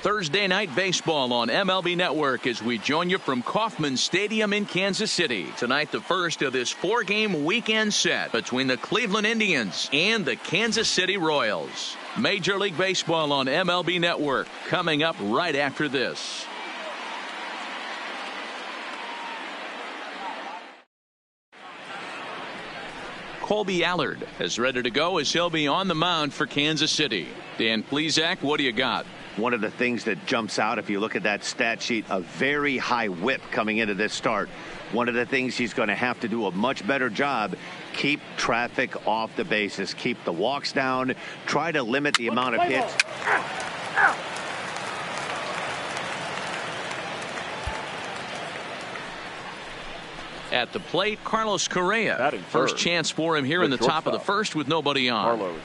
Thursday night baseball on MLB Network as we join you from Kauffman Stadium in Kansas City. Tonight, the first of this four-game weekend set between the Cleveland Indians and the Kansas City Royals. Major League Baseball on MLB Network coming up right after this. Colby Allard is ready to go as he'll be on the mound for Kansas City. Dan Plesac, what do you got? One of the things that jumps out if you look at that stat sheet, a very high whip coming into this start. One of the things he's going to have to do a much better job, keep traffic off the bases, keep the walks down, try to limit the amount of hits. At the plate, Carlos Correa. Batting First third, chance for him here the in the top of the shortstop, first with nobody on. Carlos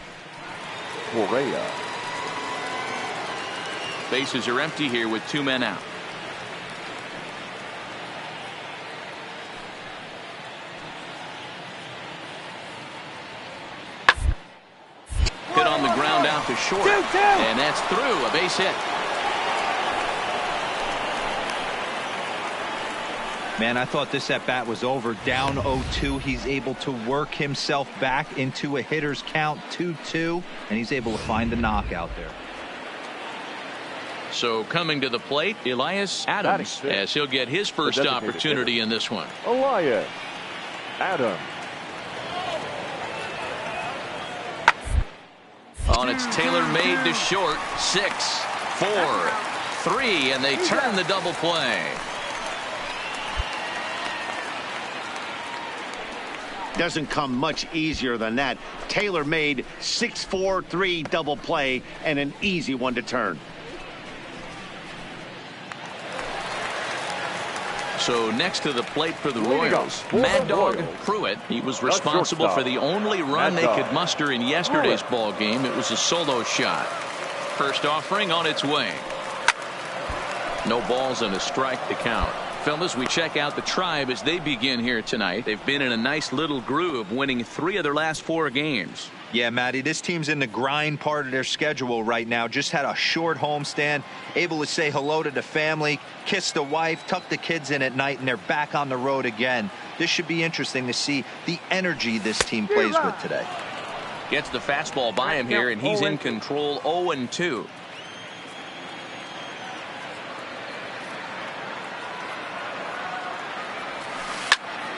Correa. Bases are empty here with 2 men out. Hit on the ground out to short. And that's through. A base hit. Man, I thought this at-bat was over. Down 0-2. He's able to work himself back into a hitter's count, 2-2, and he's able to find the knockout there. So coming to the plate, Elias Adams, as he'll get his first opportunity in this one. Elias Adams. On its tailor-made to short. 6, 4, 3, and they turn the double play. Doesn't come much easier than that. Tailor-made 6-4-3 double play and an easy one to turn. So next to the plate for the Royals, Mad Dog Pruitt. He was responsible for the only run they could muster in yesterday's ball game. It was a solo shot. First offering on its way. No balls and a strike to count. Fellas, we check out the Tribe as they begin here tonight. They've been in a nice little groove, winning 3 of their last 4 games. Yeah, Matty, this team's in the grind part of their schedule right now. Just had a short homestand, able to say hello to the family, kiss the wife, tuck the kids in at night, and they're back on the road again. This should be interesting to see the energy this team plays with today. Gets the fastball by him here, and he's in control. 0-2.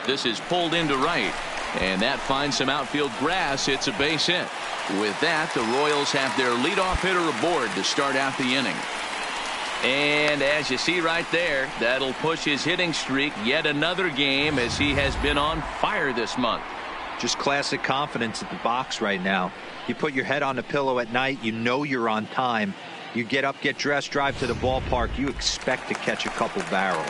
This is pulled into right, and that finds some outfield grass. It's a base hit. With that, the Royals have their leadoff hitter aboard to start out the inning. And as you see right there, that'll push his hitting streak yet another game, as he has been on fire this month. Just classic confidence at the box right now. You put your head on the pillow at night, you know you're on time. You get up, get dressed, drive to the ballpark, you expect to catch a couple barrels.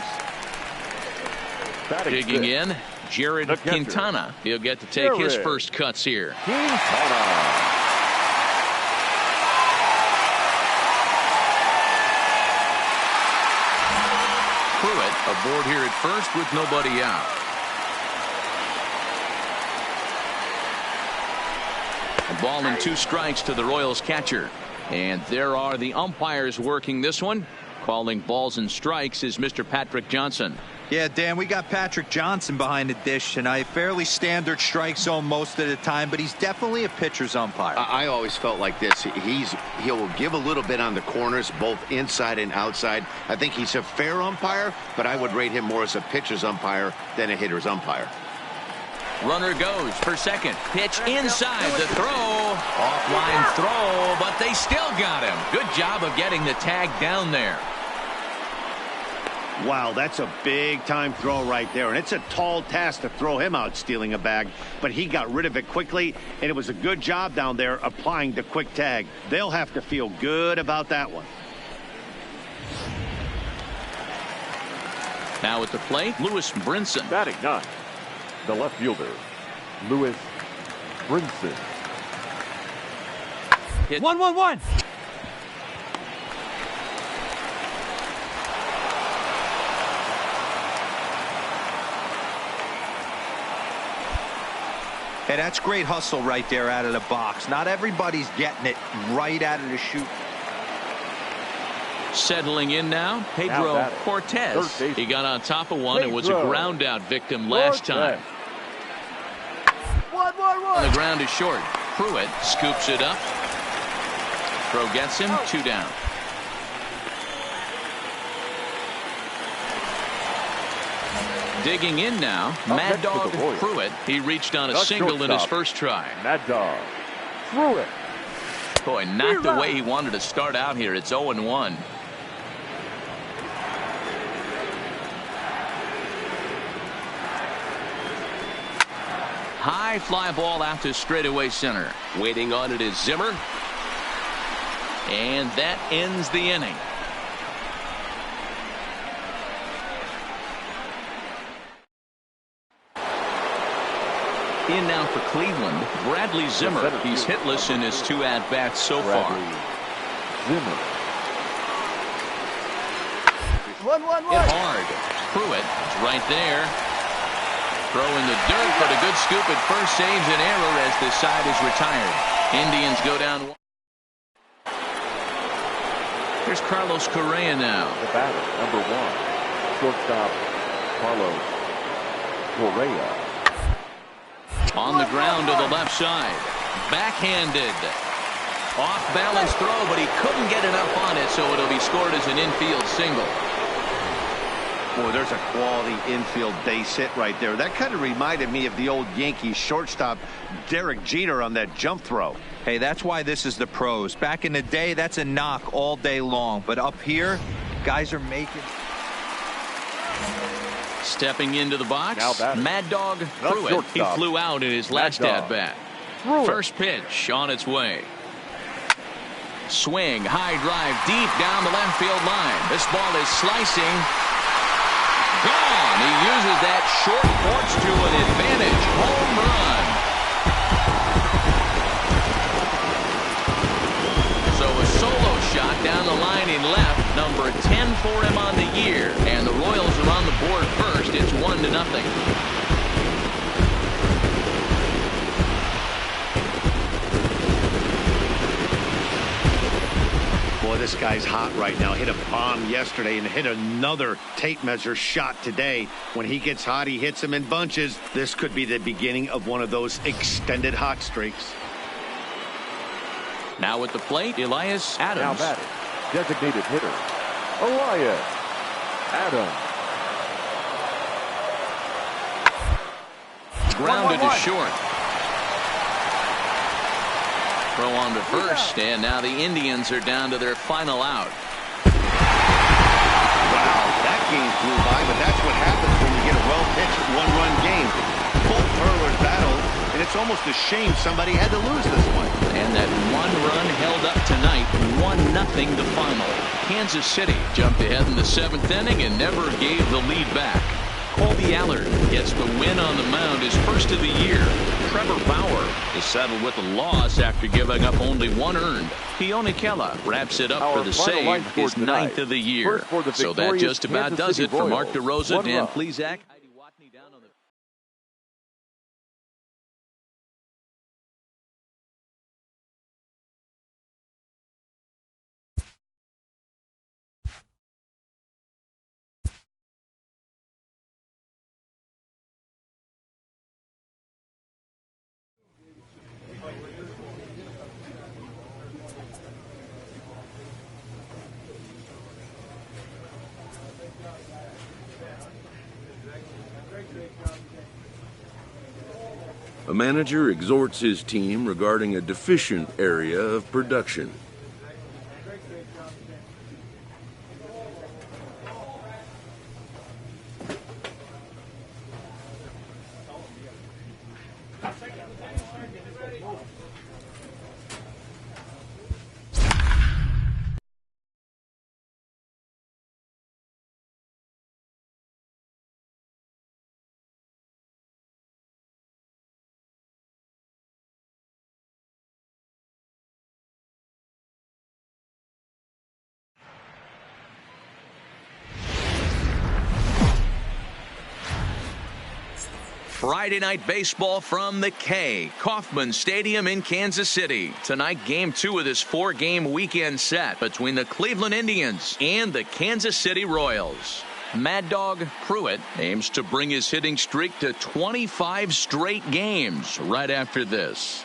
Digging in, Jared Quintana. He'll get to take his first cuts here. Quintana. Pruitt aboard here at first with nobody out. A ball and 2 strikes to the Royals catcher. And there are the umpires working this one. Calling balls and strikes is Mr. Patrick Johnson. Yeah, Dan, we got Patrick Johnson behind the dish tonight. Fairly standard strike zone most of the time, but he's definitely a pitcher's umpire. I always felt like this. He'll give a little bit on the corners, both inside and outside. I think he's a fair umpire, but I would rate him more as a pitcher's umpire than a hitter's umpire. Runner goes for second. Pitch inside the throw. Offline throw, but they still got him. Good job of getting the tag down there. Wow, that's a big-time throw right there, and it's a tall task to throw him out stealing a bag, but he got rid of it quickly, and it was a good job down there applying the quick tag. They'll have to feel good about that one. Now at the plate, Lewis Brinson. Batting 9, the left fielder, Lewis Brinson. 1-1-1. Hey, that's great hustle right there out of the box. Not everybody's getting it right out of the chute. Settling in now, Pedro Cortez. He got on top of one and was a ground out victim last time. 1-1-1. The ground is short. Pruitt scoops it up. Throw gets him. 2 down. Digging in now, Mad Dog Pruitt. He reached on a single in his first try. Mad Dog Pruitt. Boy, not the way he wanted to start out here. It's 0-1. High fly ball out to straightaway center. Waiting on it is Zimmer. And that ends the inning. In now for Cleveland, Bradley Zimmer. He's hitless in his 2 at-bats so far. Zimmer. 1-1-1. Hit hard. Pruitt is right there. Throw in the dirt, but a good scoop at first saves an error as the side is retired. Indians go down. Here's Carlos Correa now. The batter, number 1, shortstop Carlos Correa. On the ground to the left side. Backhanded. Off balance throw, but he couldn't get enough on it, so it'll be scored as an infield single. Boy, there's a quality infield base hit right there. That kind of reminded me of the old Yankees shortstop Derek Jeter on that jump throw. Hey, that's why this is the pros. Back in the day, that's a knock all day long. But up here, guys are making. Stepping into the box, Now Mad Dog Pruitt. He flew out in his last at-bat. First pitch on its way. Swing, high drive, deep down the left field line. This ball is slicing. Gone. He uses that short porch to an advantage. Home run. So a solo shot down the line in left. Number 10 for him on the year. And the Royals are on the board first. It's 1-0. Boy, this guy's hot right now. Hit a bomb yesterday and hit another tape measure shot today. When he gets hot, he hits them in bunches. This could be the beginning of one of those extended hot streaks. Now at the plate, Elias Now Adams. batting, designated hitter Elias Adams. Grounded to short. Throw on to first, and now the Indians are down to their final out. Wow, that game flew by, but that's what happens when you get a well-pitched one-run game. Both hurlers battled, and it's almost a shame somebody had to lose this one. And that one run held up tonight, 1-0 the final. Kansas City jumped ahead in the 7th inning and never gave the lead back. Colby Allard gets the win on the mound, his first of the year. Trevor Bauer is settled with a loss after giving up only 1 earned. Keone Kela wraps it up for the save, his 9th of the year. So that just about does it for Mark DeRosa. Dan Plesac. A manager exhorts his team regarding a deficient area of production. Friday night baseball from the K, Kauffman Stadium in Kansas City. Tonight, game 2 of this 4-game weekend set between the Cleveland Indians and the Kansas City Royals. Mad Dog Pruitt aims to bring his hitting streak to 25 straight games right after this.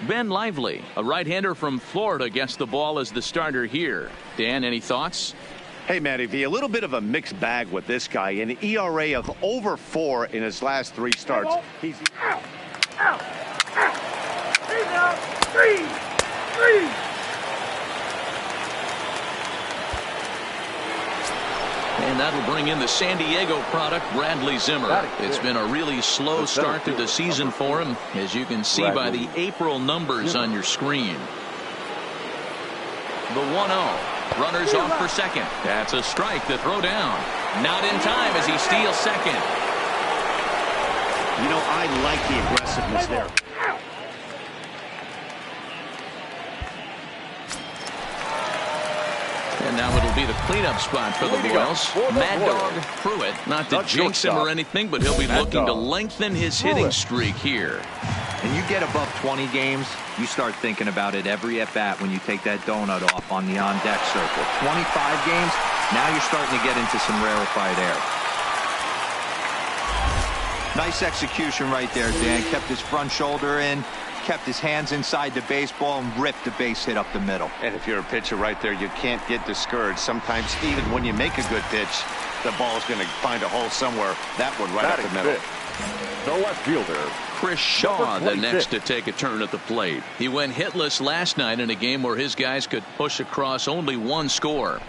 Ben Lively, a right-hander from Florida, gets the ball as the starter here. Dan, any thoughts? Hey, Matty V, a little bit of a mixed bag with this guy. An ERA of over 4 in his last 3 starts. He's Three. And that'll bring in the San Diego product, Bradley Zimmer. It's been a really slow start to the season for him, as you can see by the April numbers on your screen. The 1-0. Runners off for second. That's a strike to throw down. Not in time as he steals second. You know, I like the aggressiveness there. And now it'll be the cleanup spot for the Royals. Mad Dog Pruitt. Not to jinx him or anything, but he'll be looking to lengthen his hitting streak here. And you get above 20 games, you start thinking about it every at-bat when you take that donut off on the on-deck circle. 25 games, now you're starting to get into some rarefied air. Nice execution right there, Dan. Kept his front shoulder in, kept his hands inside the baseball, and ripped the base hit up the middle. And if you're a pitcher right there, you can't get discouraged. Sometimes even when you make a good pitch, the ball's going to find a hole somewhere. That one right up the middle. The left fielder, Chris Shaw, the next to take a turn at the plate. He went hitless last night in a game where his guys could push across only one score.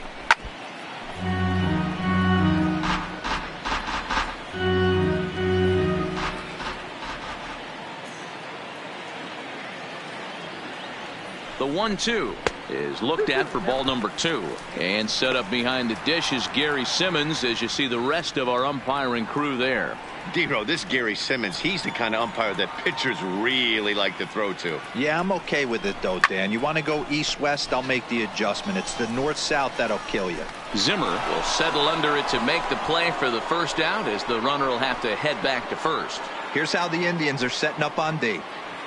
The 1-2 is looked at for ball number 2. And set up behind the dish is Gary Simmons as you see the rest of our umpiring crew there. Dero, this Gary Simmons, he's the kind of umpire that pitchers really like to throw to. Yeah, I'm okay with it, though, Dan. You want to go east-west, I'll make the adjustment. It's the north-south that'll kill you. Zimmer will settle under it to make the play for the first out as the runner will have to head back to first. Here's how the Indians are setting up on D.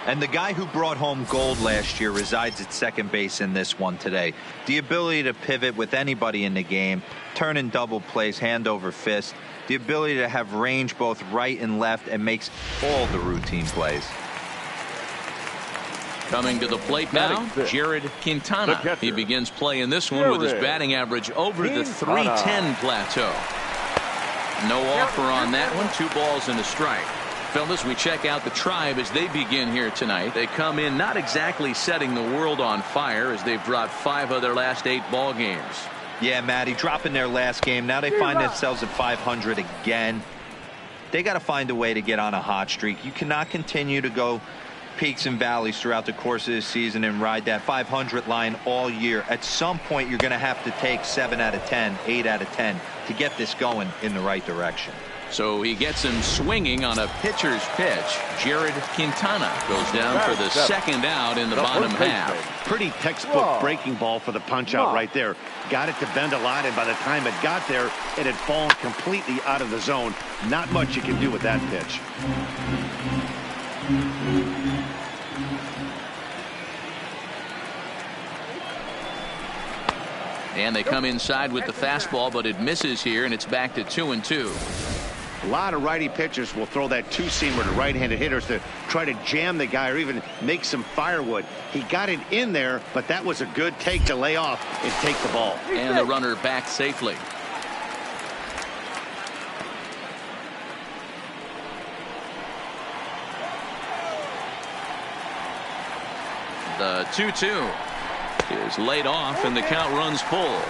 And the guy who brought home gold last year resides at second base in this one today. The ability to pivot with anybody in the game, turn in double plays, hand over fist, the ability to have range both right and left, and makes all the routine plays. Coming to the plate now, Jared Quintana. He begins play in this one with his batting average over the .310 plateau. No offer on that one. 2 balls and a strike. Fellas, we check out the Tribe as they begin here tonight. They come in not exactly setting the world on fire as they've dropped 5 of their last 8 ball games. Yeah, Matty, dropping their last game. Now they find themselves at 500 again. They got to find a way to get on a hot streak. You cannot continue to go peaks and valleys throughout the course of this season and ride that 500 line all year. At some point, you're going to have to take 7 out of 10, 8 out of 10 to get this going in the right direction. So he gets him swinging on a pitcher's pitch. Jared Quintana goes down for the second out in the bottom half. Pretty textbook breaking ball for the punch out right there. Got it to bend a lot, and by the time it got there, it had fallen completely out of the zone. Not much you can do with that pitch. And they come inside with the fastball, but it misses here, and it's back to 2-2. A lot of righty pitchers will throw that 2-seamer to right-handed hitters to try to jam the guy or even make some firewood. He got it in there, but that was a good take to lay off and take the ball. And the runner back safely. The 2-2 is laid off, and the count runs full.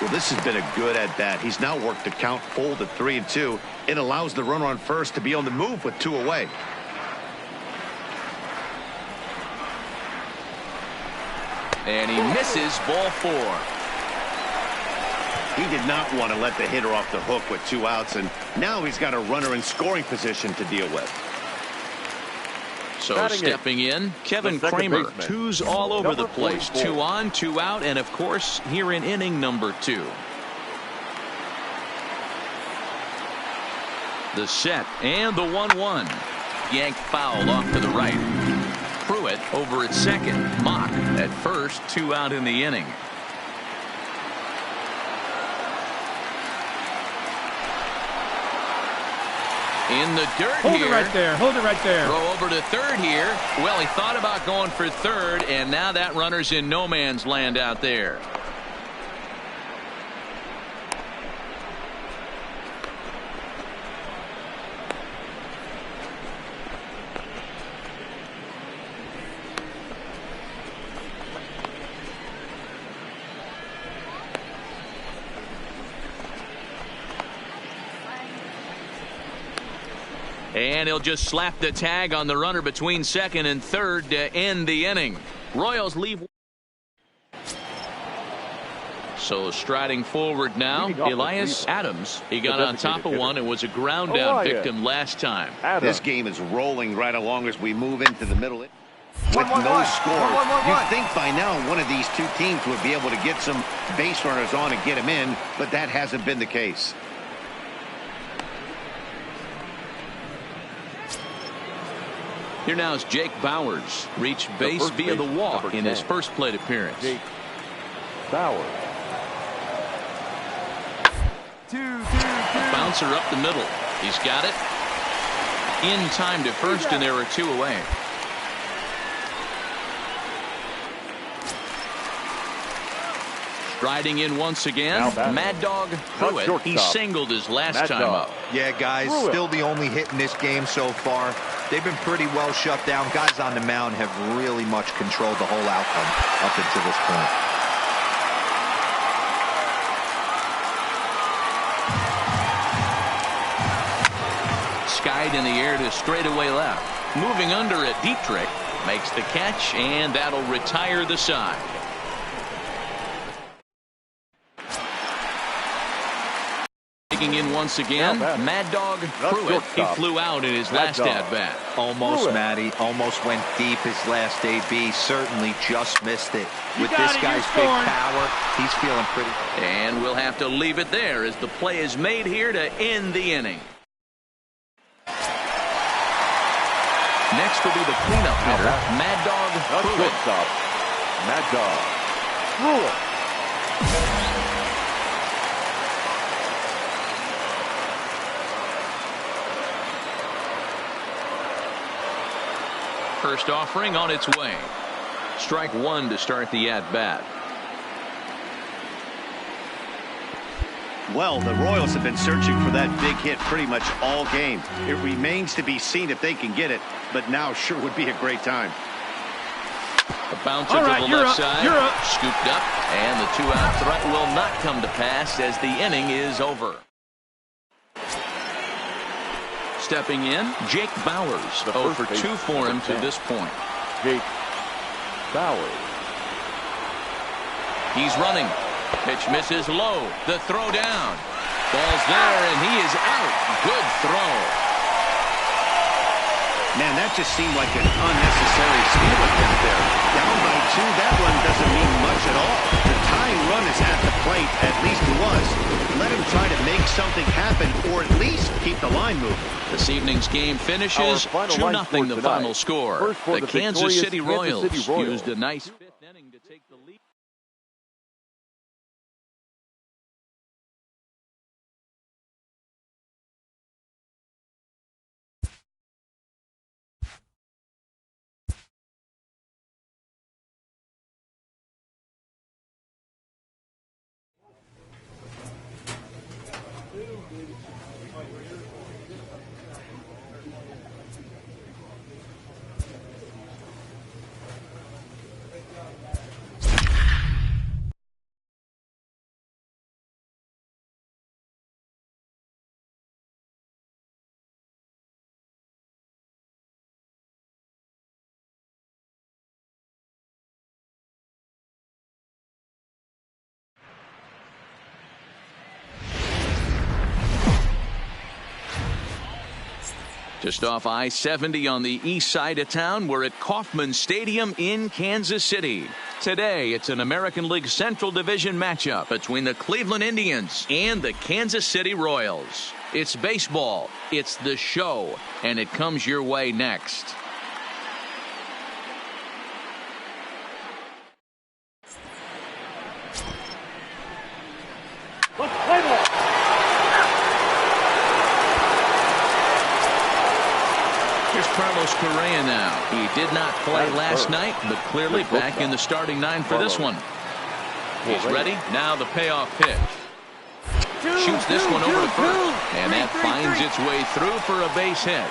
Well, this has been a good at-bat. He's now worked the count full to 3-2. It allows the runner on first to be on the move with 2 away. And he misses ball 4. He did not want to let the hitter off the hook with 2 outs, and now he's got a runner in scoring position to deal with. So stepping in, Kevin Kramer. 2s all over the place. 2 on, 2 out, and of course here in inning number 2. The set and the 1-1. Yanked foul off to the right. Pruitt over at second. Mock at first. 2 out in the inning. In the dirt here. Hold it right there. Hold it right there. Throw over to third here. Well, he thought about going for third, and now that runner's in no man's land out there. And he'll just slap the tag on the runner between second and third to end the inning. Royals leave. So striding forward now, Elias Adams. He got on top of one and was a ground down victim last time. This game is rolling right along as we move into the middle. With no score, you'd think by now one of these two teams would be able to get some base runners on and get them in, but that hasn't been the case. Here now is Jake Bowers. Reached base via the walk in his first plate appearance. Jake Bowers. A bouncer up the middle. He's got it. In time to first, and there are two away. Striding in once again, Mad Dog Pruitt. He singled his last time up. Yeah, guys, still the only hit in this game so far. They've been pretty well shut down. Guys on the mound have really much controlled the whole outcome up until this point. Skied in the air to straightaway left. Moving under it, Dietrich makes the catch, and that'll retire the side. In once again, Mad Dog Pruitt. He flew out in his last at-bat. Almost, Matty. Almost went deep his last AB. Certainly just missed it. With this guy's big power, he's feeling pretty. And we'll have to leave it there as the play is made here to end the inning. Next will be the cleanup hitter, Mad Dog Pruitt. Mad Dog Pruitt. First offering on its way. Strike one to start the at-bat. Well, the Royals have been searching for that big hit pretty much all game. It remains to be seen if they can get it, but now sure would be a great time. A bouncer to the left side. Scooped up, and the two-out threat will not come to pass as the inning is over. Stepping in, Jake Bowers. 0 for 2 for him to this point. Jake Bowers. He's running. Pitch misses low. The throw down. Ball's there, and he is out. Good throw. Man, that just seemed like an unnecessary steal attempt there. Down by 2, that one doesn't mean much at all. The tying run is at the plate, at least it was. Let him try to make something happen, or at least keep the line moving. This evening's game finishes 2-0 the final score. The Kansas City Royals used a nice fifth inning to take the lead. Just off I-70 on the east side of town, we're at Kauffman Stadium in Kansas City. Today, it's an American League Central Division matchup between the Cleveland Indians and the Kansas City Royals. It's baseball, it's the show, and it comes your way next. Carlos Correa now. He did not play last night, but clearly back in the starting 9 for this one. He's ready. Now the payoff pitch. Shoots this one over to first, and that finds its way through for a base hit.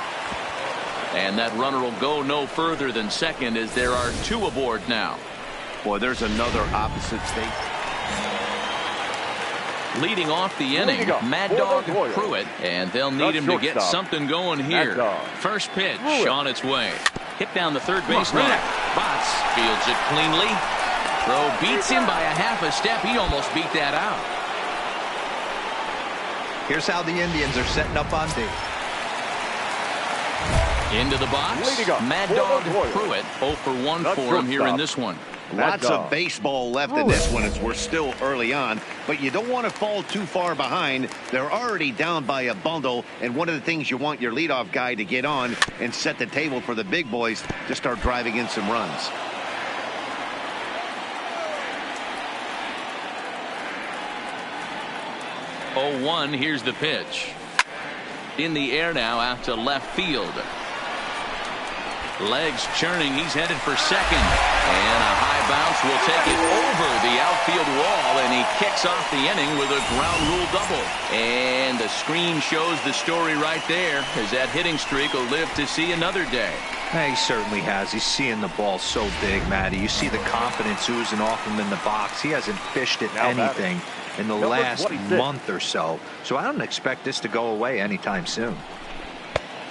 And that runner will go no further than second as there are 2 aboard now. Boy, there's another opposite state. Leading off the inning, Mad Dog Pruitt, and they'll need him to get something going here. First pitch on its way. Hit down the third base line. Botts fields it cleanly. Throw beats him by a half a step. He almost beat that out. Here's how the Indians are setting up on D. Into the box. Mad Dog Pruitt. 0 for 1 for him here in this one. Lots of baseball left in this one as we're still early on, but you don't want to fall too far behind. They're already down by a bundle, and one of the things you want your leadoff guy to get on and set the table for the big boys to start driving in some runs. Oh, 1. Here's the pitch. In the air now out to left field. Legs churning. He's headed for second. And a high bounce will take it over the outfield wall, and he kicks off the inning with a ground rule double. And the screen shows the story right there, as that hitting streak will live to see another day. Yeah, he certainly has. He's seeing the ball so big, Matty. You see the confidence oozing off him in the box. He hasn't fished at anything in the last month or so. So I don't expect this to go away anytime soon.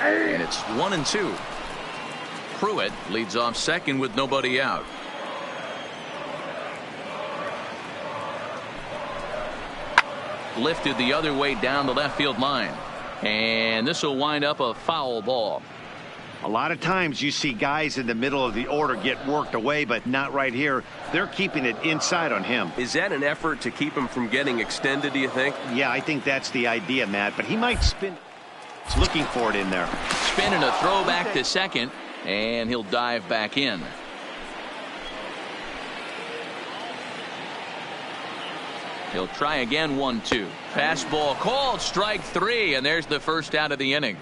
And it's 1-2. Pruitt leads off second with nobody out. Lifted the other way down the left field line. And this will wind up a foul ball. A lot of times you see guys in the middle of the order get worked away, but not right here. They're keeping it inside on him. Is that an effort to keep him from getting extended, do you think? Yeah, I think that's the idea, Matt, but he might spin. He's looking for it in there. Spinning a throw back to second, and he'll dive back in. He'll try again. 1-2. Fastball called, strike 3, and there's the first out of the inning.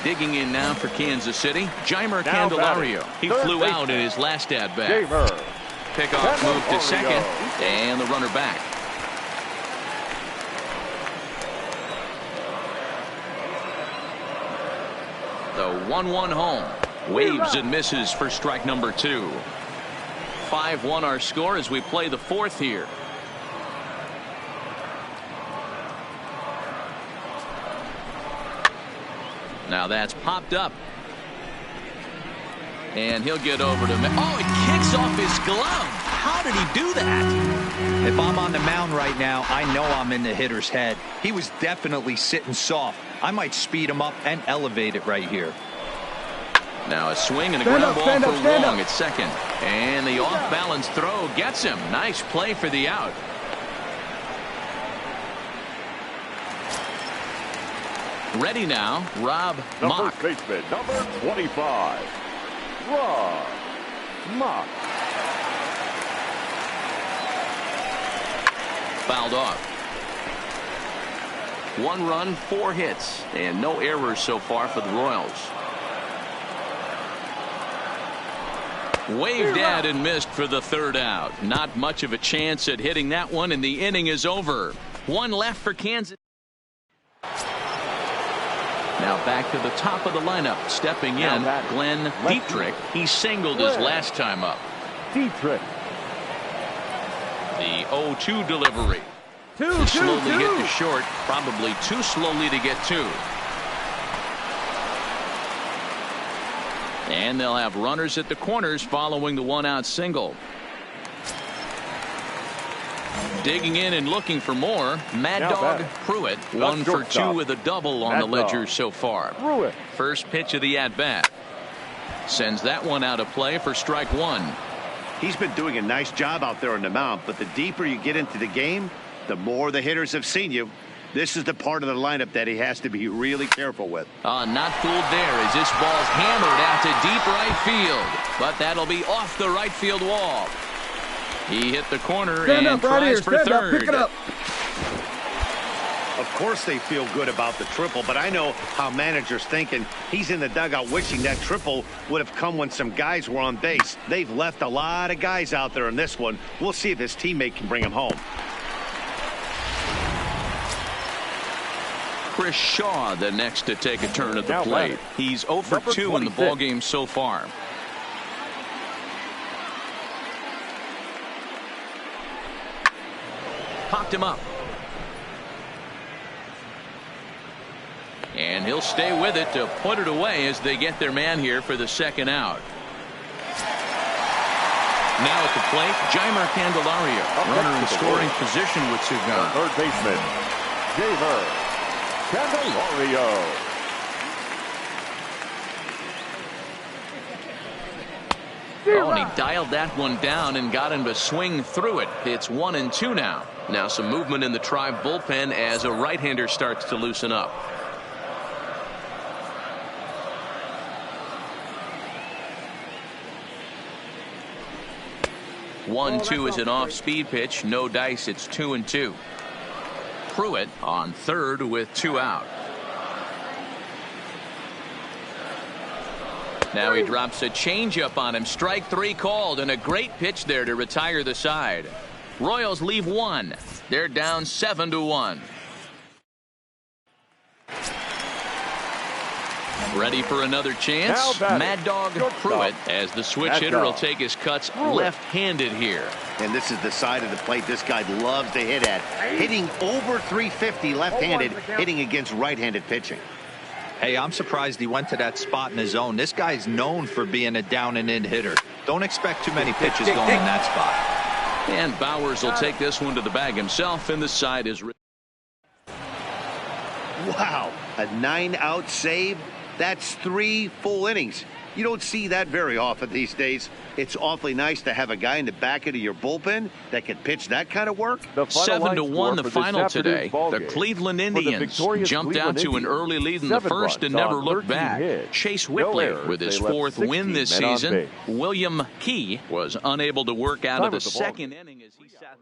Digging in now for Kansas City, Jeimer Candelario. He flew out in his last at-bat. Pickoff move to second, and the runner back. The 1-1 home. Waves and misses for strike number 2. 5-1 our score as we play the 4th here. Now that's popped up. And he'll get over to... Oh, it kicks off his glove. How did he do that? If I'm on the mound right now, I know I'm in the hitter's head. He was definitely sitting soft. I might speed him up and elevate it right here. Now a swing and a ground ball for Wong at second. And the off-balance throw gets him. Nice play for the out. Ready now, Rob Mock. First baseman, number 25, Rob Mock. Fouled off. 1 run, 4 hits, and no errors so far for the Royals. Waved at and missed for the 3rd out. Not much of a chance at hitting that one, and the inning is over. 1 left for Kansas. Now back to the top of the lineup. Stepping in, Glenn Dietrich. He singled his last time up. Dietrich. The 0-2 delivery. Slowly hit to short. Probably too slowly to get to. And they'll have runners at the corners following the 1-out single. Digging in and looking for more. Mad Dog Pruitt. 1 for 2 with a double on the ledger so far. First pitch of the at-bat. Sends that one out of play for strike 1. He's been doing a nice job out there on the mound, but the deeper you get into the game, the more the hitters have seen you. This is the part of the lineup that he has to be really careful with. Not fooled there as this ball's hammered out to deep right field. But that'll be off the right field wall. He hit the corner and tries for third. Pick it up. Of course they feel good about the triple, but I know how managers thinking. He's in the dugout wishing that triple would have come when some guys were on base. They've left a lot of guys out there in this one. We'll see if his teammate can bring him home. Chris Shaw the next to take a turn at the plate. He's 0 for 2 in the ballgame so far. Popped him up. And And he'll stay with it to put it away as they get their man here for the second out. Now at the plate, Jeimer Candelario. Runner in scoring position with Cigar. Third baseman, Jeimer Candelario. Oh, and he dialed that one down and got him to swing through it. It's 1-2 now. Now some movement in the Tribe bullpen as a right-hander starts to loosen up. One-two is an off-speed pitch. No dice. It's 2-2. Pruitt on third with 2 out. Now he drops a changeup on him. Strike 3 called, and a great pitch there to retire the side. Royals leave 1. They're down 7-1. Ready for another chance? Mad Dog Pruitt, as the switch hitter will take his cuts left-handed here. And this is the side of the plate this guy loves to hit at. Hitting over 350 left-handed, hitting against right-handed pitching. Hey, I'm surprised he went to that spot in his zone. This guy's known for being a down-and-in hitter. Don't expect too many pitches going in that spot. And Bowers will take this one to the bag himself, and the side is... Wow, a 9-out save? That's 3 full innings. You don't see that very often these days. It's awfully nice to have a guy in the back end of your bullpen that can pitch that kind of work. 7-1 the final today. The Cleveland Indians jumped out to an early lead in the first and never looked back. Chase Whitley with his 4th win this season. William Key was unable to work out of the second inning as he sat.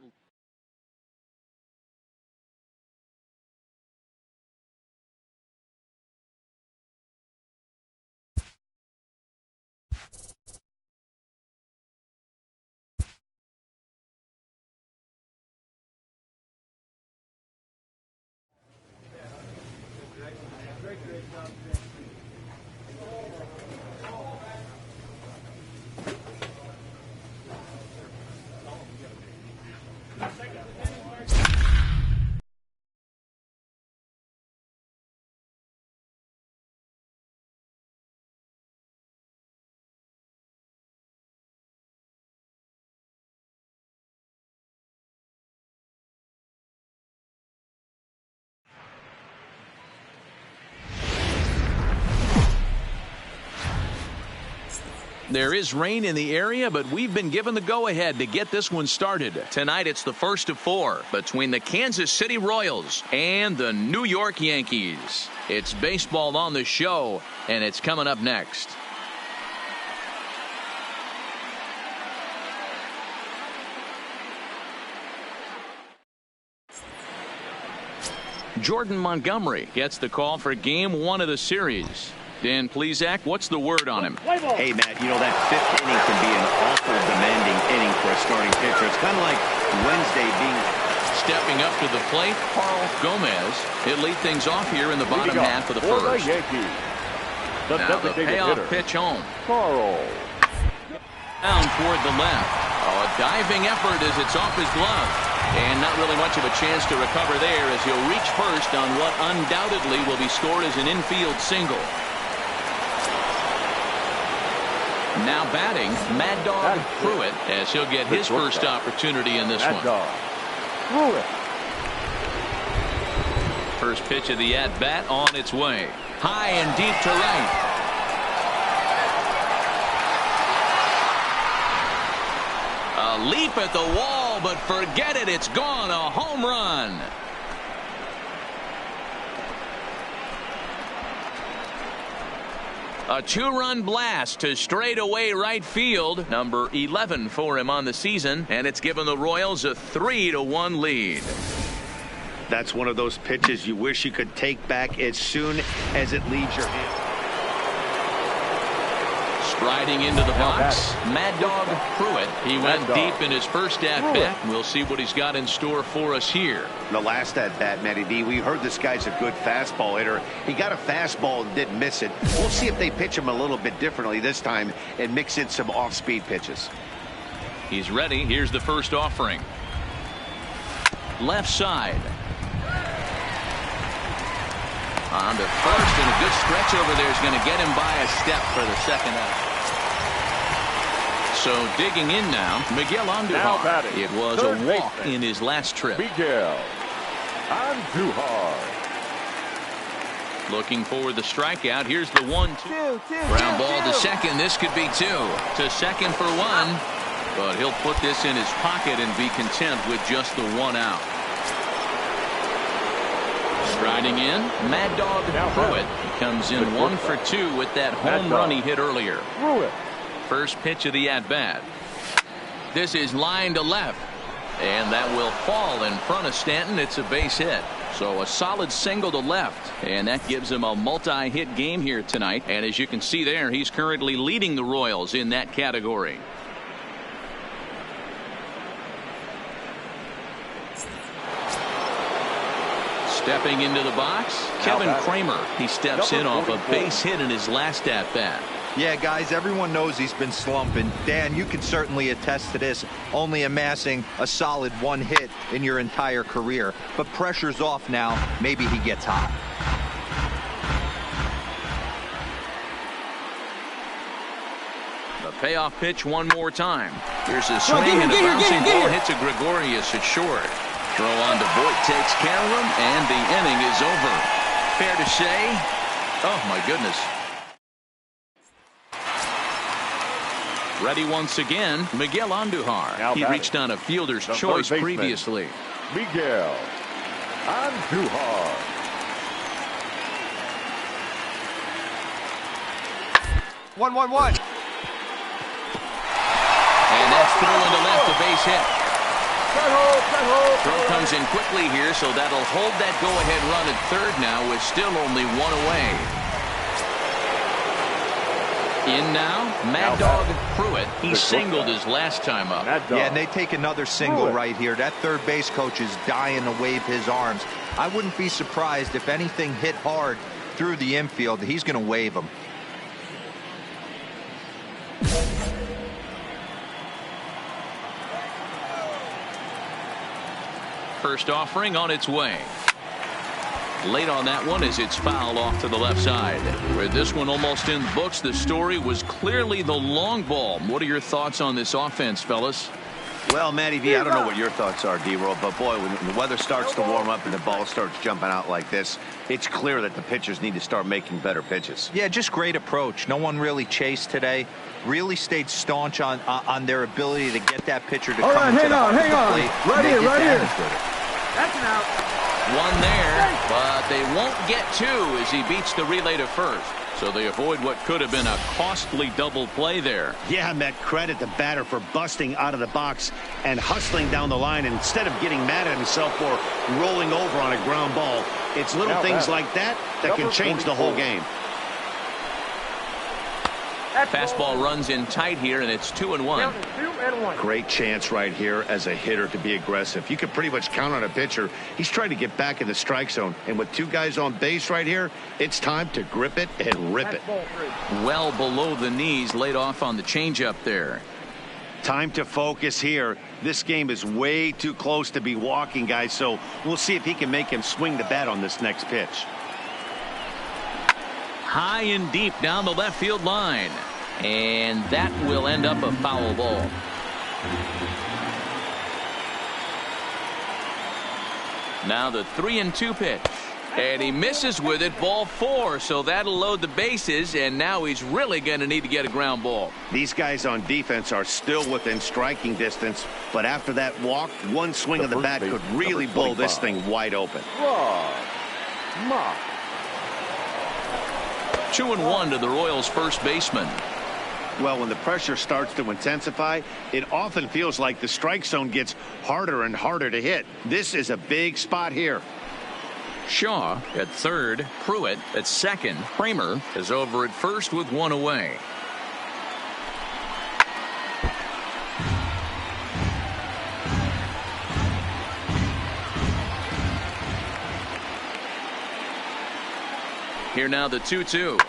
There is rain in the area, but we've been given the go-ahead to get this one started. Tonight, it's the first of 4 between the Kansas City Royals and the New York Yankees. It's baseball on the show, and it's coming up next. Jordan Montgomery gets the call for Game 1 of the series. Dan Plesac, what's the word on him? Hey, Matt, you know that 5th inning can be an awful demanding inning for a starting pitcher. It's kind of like Wednesday being... Stepping up to the plate, Carl Gomez. He'll lead things off here in the bottom half of the first. Now the payoff pitch home. Carl. Down toward the left. Oh, a diving effort as it's off his glove. And not really much of a chance to recover there as he'll reach first on what undoubtedly will be scored as an infield single. Now batting, Mad Dog Pruitt, as he'll get his first opportunity in this one. First pitch of the at-bat on its way. High and deep to right. A leap at the wall, but forget it, it's gone. A home run. A 2-run blast to straightaway right field. Number 11 for him on the season, and it's given the Royals a 3-1 lead. That's one of those pitches you wish you could take back as soon as it leaves your hand. Striding into the box, Mad Dog Pruitt. He went deep in his first at-bat. We'll see what he's got in store for us here. The last at-bat, Matty D, we heard this guy's a good fastball hitter. He got a fastball and didn't miss it. We'll see if they pitch him a little bit differently this time and mix in some off-speed pitches. He's ready. Here's the first offering. Left side. On to first, and a good stretch over there is going to get him by a step for the second out. So digging in now, Miguel Andujar. It was a walk in his last trip. Miguel Andujar. Looking for the strikeout. Here's the 1-2. Ground ball to second. This could be 2. To second for 1. But he'll put this in his pocket and be content with just the 1 out. Striding in, Mad Dog Pruitt. He comes in 1 for 2 with that home run he hit earlier. First pitch of the at-bat. This is line to left. And that will fall in front of Stanton. It's a base hit. So a solid single to left. And that gives him a multi-hit game here tonight. And as you can see there, he's currently leading the Royals in that category. Stepping into the box, Kevin Kramer. He steps in off a base hit in his last at-bat. Yeah, guys, everyone knows he's been slumping. Dan, you can certainly attest to this, only amassing a solid 1 hit in your entire career. But pressure's off now. Maybe he gets hot. The payoff pitch one more time. Here's a swing, and a bouncing ball hits a Gregorius at short. Throw on to Voit takes care of him, and the inning is over. Fair to say, oh my goodness. Ready once again, Miguel Andujar. He reached on a fielder's choice previously. Miguel Andujar. 1-1-1. And that's through into left, a base hit. Throw comes in quickly here, so that'll hold that go-ahead run at third now with still only 1 away. In now, Mad Dog Pruitt. He singled his last time up. Yeah, and they take another single right here. That third base coach is dying to wave his arms. I wouldn't be surprised if anything hit hard through the infield. He's going to wave them. First offering on its way. Late on that one as it's fouled off to the left side. With this one almost in the books, the story was clearly the long ball. What are your thoughts on this offense, fellas? Well, Matty V, I don't know what your thoughts are, D-Roll, but boy, when the weather starts to warm up and the ball starts jumping out like this, it's clear that the pitchers need to start making better pitches. Yeah, just great approach. No one really chased today. Really stayed staunch on their ability to get that pitcher to come to the hang on. Right here. That's an out. One there, but they won't get 2 as he beats the relay to first. So they avoid what could have been a costly double play there. Yeah, Met, credit the batter for busting out of the box and hustling down the line instead of getting mad at himself for rolling over on a ground ball. It's little things like that can change the whole game. Fastball runs in tight here, and it's 2-1. Great chance right here as a hitter to be aggressive. You can pretty much count on a pitcher. He's trying to get back in the strike zone. And with 2 guys on base right here, it's time to grip it and rip it. Well below the knees, laid off on the changeup there. Time to focus here. This game is way too close to be walking, guys, so we'll see if he can make him swing the bat on this next pitch. High and deep down the left field line. And that will end up a foul ball. Now the 3-2 pitch. And he misses with it, ball 4. So that'll load the bases, and now he's really going to need to get a ground ball. These guys on defense are still within striking distance, but after that walk, one swing of the bat could really blow this thing wide open. 2-1 to the Royals' first baseman. Well, when the pressure starts to intensify, it often feels like the strike zone gets harder and harder to hit. This is a big spot here. Shaw at third, Pruitt at second. Kramer is over at first with 1 away. Here now the 2-2.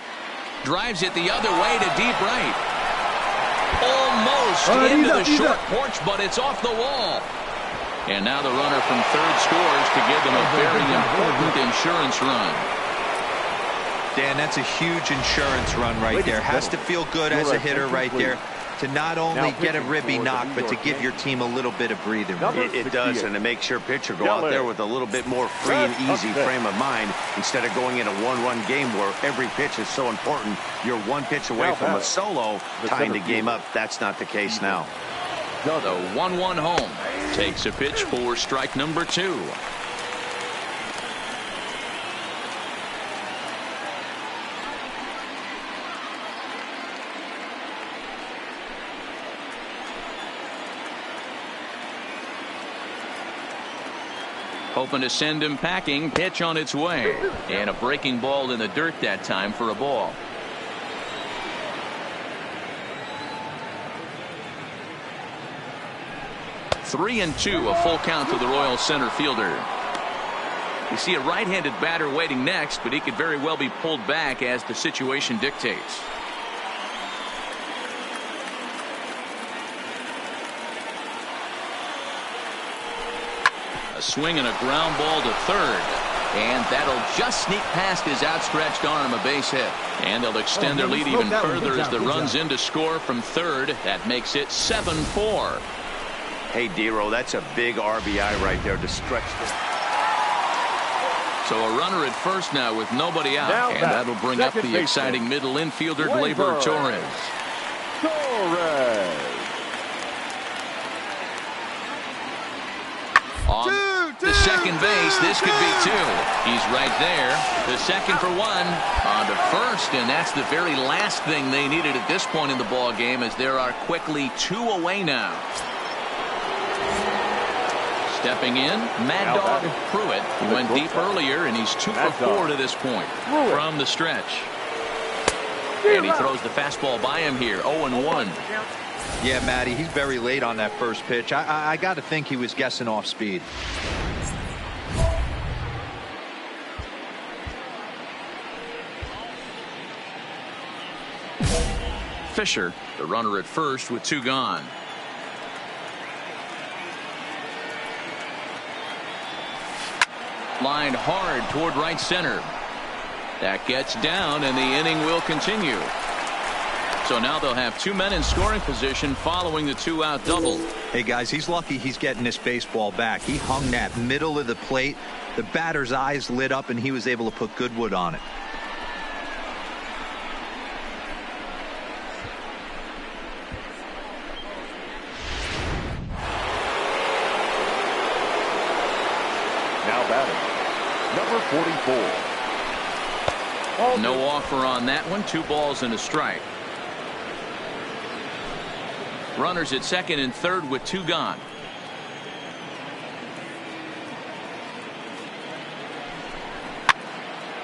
Drives it the other way to deep right. Almost into the short porch, but it's off the wall. And now the runner from third scores to give them a very important insurance run. Dan, that's a huge insurance run right there. Has to feel good as a hitter right there to not only get a ribby knock, but to give your team a little bit of breathing room. It does, and it makes your pitcher go out there with a little bit more free and easy frame of mind instead of going in a 1-run game where every pitch is so important. You're one pitch away from a solo, tying the game up. That's not the case now. The 1-1 home takes a pitch for strike number 2. Hoping to send him packing. Pitch on its way. And a breaking ball in the dirt that time for a ball. Three and 2, a full count to the Royals center fielder. You see a right-handed batter waiting next, but he could very well be pulled back as the situation dictates. A swing and a ground ball to third. And that'll just sneak past his outstretched arm, a base hit. And they'll extend their lead even further as the run's in to score from third. That makes it 7-4. Hey, Dero, that's a big RBI right there to stretch this. So a runner at first now with nobody out. And that'll bring up the exciting middle infielder, Gleyber Torres. On the second base, this could be 2. He's right there. The second for 1. On to first, and that's the very last thing they needed at this point in the ball game, as there are quickly 2 away now. Stepping in, Mad Dog Pruitt. He went deep earlier, and he's 2 for 4 to this point from the stretch. And he throws the fastball by him here, 0-1. Yeah, Matty, he's very late on that first pitch. I got to think he was guessing off speed. Fisher, the runner at first with 2 gone. Lined hard toward right center. That gets down, and the inning will continue. So now they'll have 2 men in scoring position following the 2-out double. Hey, guys, he's lucky he's getting this baseball back. He hung that middle of the plate. The batter's eyes lit up, and he was able to put good wood on it. Now batting, number 44. No offer on that one. 2 balls and a strike. Runners at second and third with 2 gone.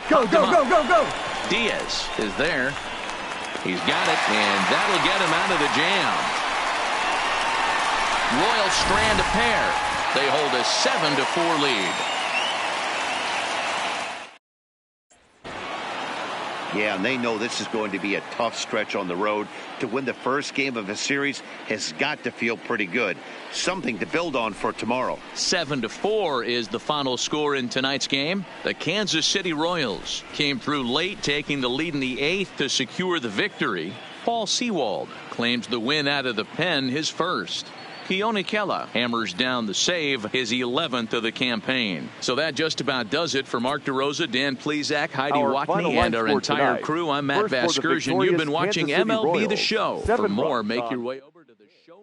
Go, go, go, go, go. Diaz is there. He's got it, and that'll get him out of the jam. Royals strand a pair. They hold a 7-4 lead. Yeah, and they know this is going to be a tough stretch on the road. To win the first game of a series has got to feel pretty good. Something to build on for tomorrow. 7-4 is the final score in tonight's game. The Kansas City Royals came through late, taking the lead in the 8th to secure the victory. Paul Sewald claims the win out of the pen, his first. Keone Kela hammers down the save, his 11th of the campaign. So that just about does it for Mark DeRosa, Dan Plezak, Heidi Watney, and our entire crew. I'm Matt Vasgersian. You've been watching MLB The Show. For more, make your way over to the show.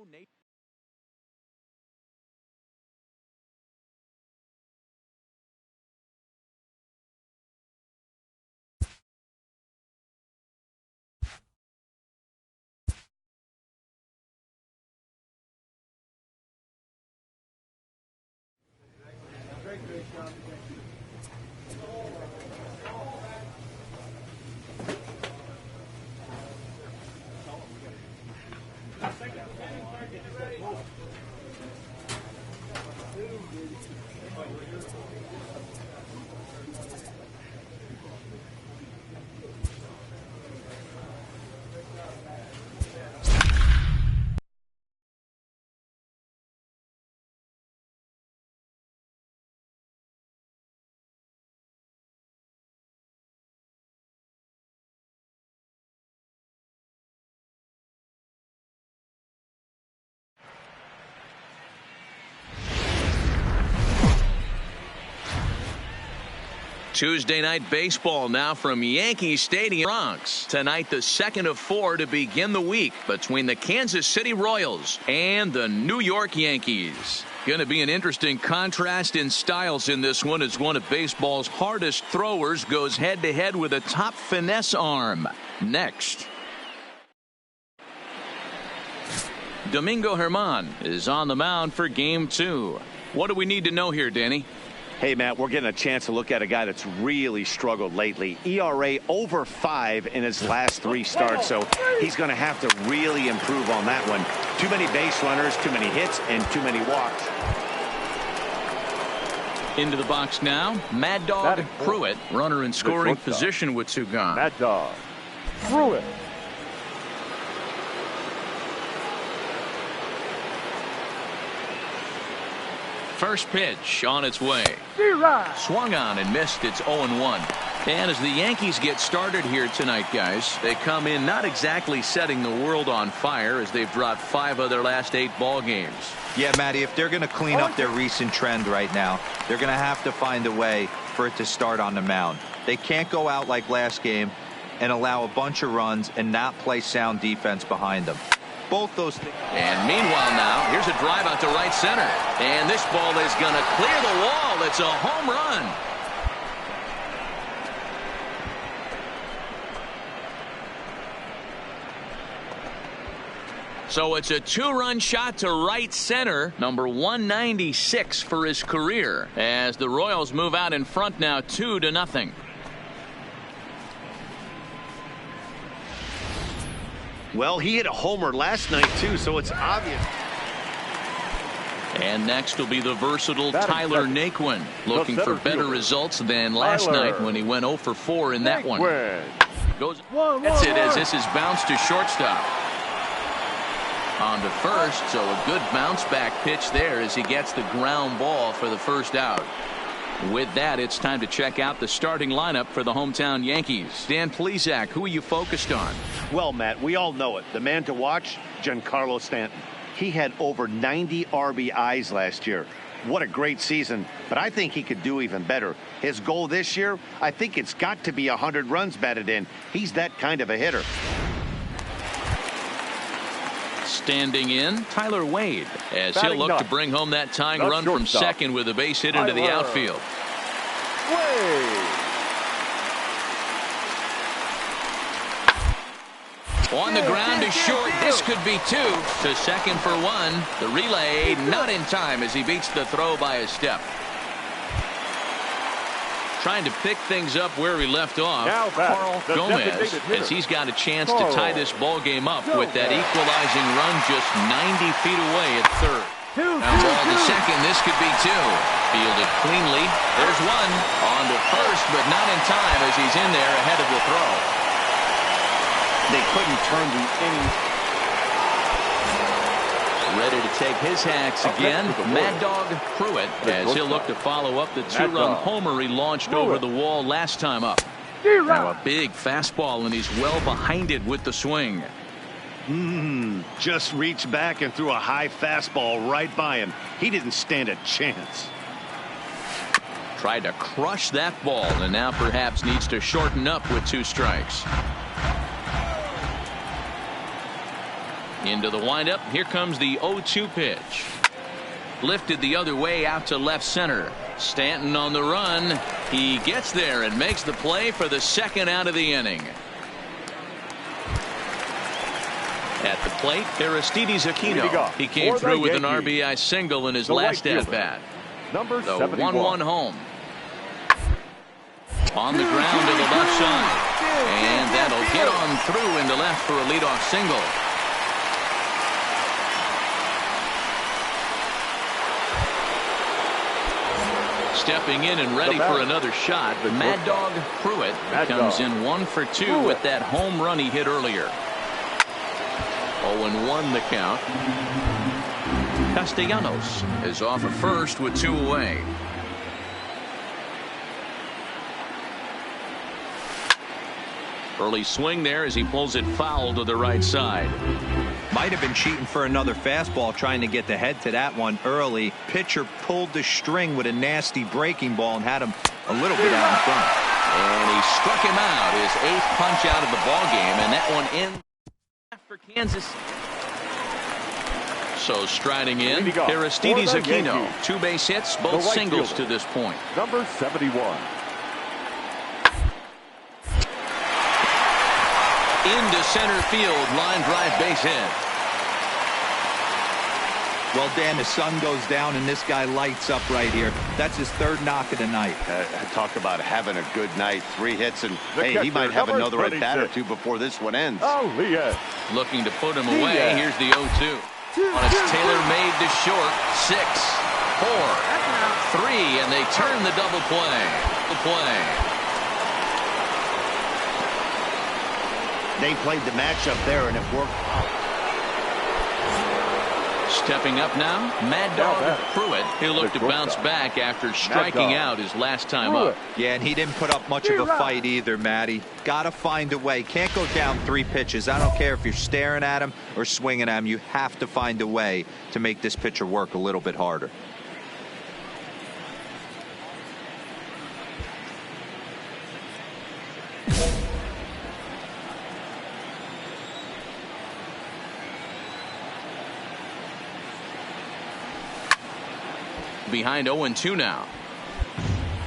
Tuesday night baseball now from Yankee Stadium, Bronx. Tonight, the second of 4 to begin the week between the Kansas City Royals and the New York Yankees. Going to be an interesting contrast in styles in this one as one of baseball's hardest throwers goes head-to-head with a top finesse arm. Next. Domingo Germán is on the mound for Game 2. What do we need to know here, Danny? Hey, Matt, we're getting a chance to look at a guy that's really struggled lately. ERA over 5 in his last 3 starts, so he's going to have to really improve on that one. Too many base runners, too many hits, and too many walks. Into the box now, Mad Dog Pruitt, runner in scoring position with 2 gone. Mad Dog Pruitt. First pitch on its way. Swung on and missed. It's 0-1. And as the Yankees get started here tonight, guys, they come in not exactly setting the world on fire as they've dropped 5 of their last 8 ball games. Yeah, Matty, if they're going to clean up their recent trend right now, they're going to have to find a way for it to start on the mound. They can't go out like last game and allow a bunch of runs and not play sound defense behind them. Both those things. And meanwhile now, here's a drive out to right center. And this ball is going to clear the wall. It's a home run. So it's a 2-run shot to right center, number 196 for his career, as the Royals move out in front now 2-0. Well, he hit a homer last night, too, so it's obvious. And next will be the versatile Tyler Naquin, looking for better results than last night when he went 0 for 4 in that one. That's it as this is bounced to shortstop. On to first, so a good bounce back pitch there as he gets the ground ball for the first out. With that, it's time to check out the starting lineup for the hometown Yankees. Dan Plesac, who are you focused on? Well, Matt, we all know it. The man to watch, Giancarlo Stanton. He had over 90 RBIs last year. What a great season, but I think he could do even better. His goal this year, I think it's got to be 100 runs batted in. He's that kind of a hitter. Standing in, Tyler Wade, as he'll look to bring home that tying run from second with a base hit into the outfield. On the ground to short, this could be 2. To second for 1. The relay not in time as he beats the throw by a step. Trying to pick things up where we left off, Carl Gomez, as he's got a chance to tie this ball game up with that equalizing run just 90 feet away at third. Now ball to second, this could be 2. Fielded cleanly. There's 1. On to first, but not in time as he's in there ahead of the throw. They couldn't turn the inning. Ready to take his hacks again, Mad Dog Pruitt, as he'll look to follow up the 2-run homer he launched over the wall last time up. Now a big fastball, and he's well behind it with the swing. Just reached back and threw a high fastball right by him. He didn't stand a chance. Tried to crush that ball, and now perhaps needs to shorten up with 2 strikes. Into the windup. Here comes the 0-2 pitch. Lifted the other way out to left center. Stanton on the run. He gets there and makes the play for the second out of the inning. At the plate, Aristides Aquino. He came through with an RBI single in his last at-bat. The 1-1 home. On the ground to the left side. And that'll get on through into left for a leadoff single. Stepping in and ready for another shot, Mad Dog Pruitt comes in 1 for 2 with that home run he hit earlier. 0-1 the count. Castellanos is off at first with 2 away. Early swing there as he pulls it foul to the right side. Might have been cheating for another fastball, trying to get the head to that one early. Pitcher pulled the string with a nasty breaking ball and had him a little bit out in front. And he struck him out, his 8th punch out of the ball game, and that one ends for Kansas. So striding in, Aristides Aquino. 2 base hits, both singles to this point. Number 71. Into center field, line drive, base hit. Well, Dan, the sun goes down and this guy lights up right here. That's his 3rd knock of the night. Talk about having a good night. 3 hits, and hey, catcher, he might have another at bat or 26. 2 before this one ends. Looking to put him away. Here's the 0-2. On its tailor-made to short. 6, 4, 3, and they turn the double play. They played the matchup there, and it worked. Stepping up now, Mad Dog Pruitt. He'll look to bounce back after striking out his last time up. Yeah, and he didn't put up much of a fight either, Matty. Got to find a way. Can't go down 3 pitches. I don't care if you're staring at him or swinging at him. You have to find a way to make this pitcher work a little bit harder. Behind 0-2 now.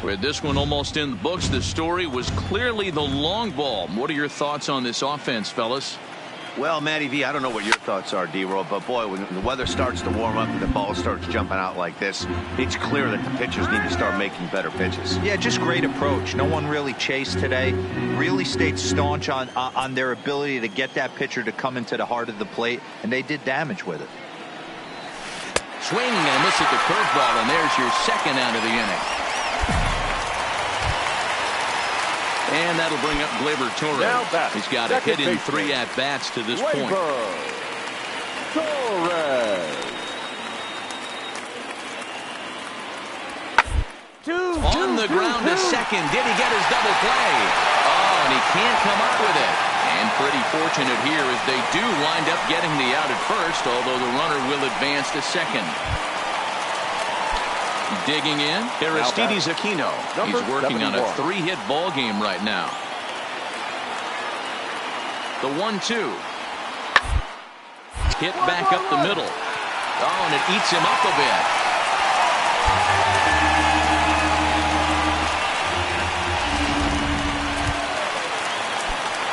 With this one almost in the books, the story was clearly the long ball. What are your thoughts on this offense, fellas? Well, Matty V, I don't know what your thoughts are, D-Roll, but boy, when the weather starts to warm up and the ball starts jumping out like this, it's clear that the pitchers need to start making better pitches. Yeah, just great approach. No one really chased today. Really stayed staunch on their ability to get that pitcher to come into the heart of the plate, and they did damage with it. Swing and a miss at the curveball, and there's your 2nd out of the inning. And that'll bring up Gleyber Torres. He's got a hit in 3 at-bats to this point. On the ground to second. Did he get his double play? Oh, and he can't come up with it. And pretty fortunate here as they do wind up getting the out at first, although the runner will advance to second. Digging in, Aristides Aquino. He's working on a 3-hit ball game right now. The 1-2. Hit back up the middle. Oh, and it eats him up a bit.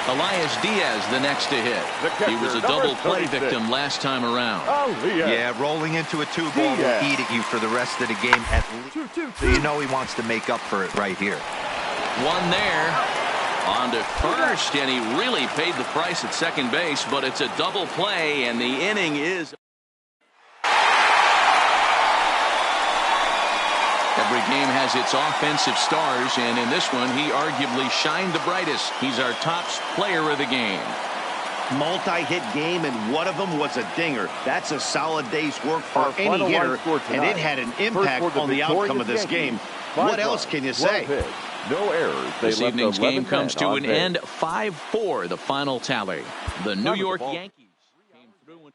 Elias Diaz the next to hit. He was a double play victim last time around. Yeah, rolling into a 2-ball will eat at you for the rest of the game at least. So you know he wants to make up for it right here. One there. On to first, and he really paid the price at second base, but it's a double play, and the inning is... Every game has its offensive stars, and in this one, he arguably shined the brightest. He's our top player of the game. Multi-hit game, and one of them was a dinger. That's a solid day's work for any hitter, and it had an impact on the outcome of this game. What else can you say? No errors. This evening's game comes to an end. 5-4, the final tally. The New York Yankees came through and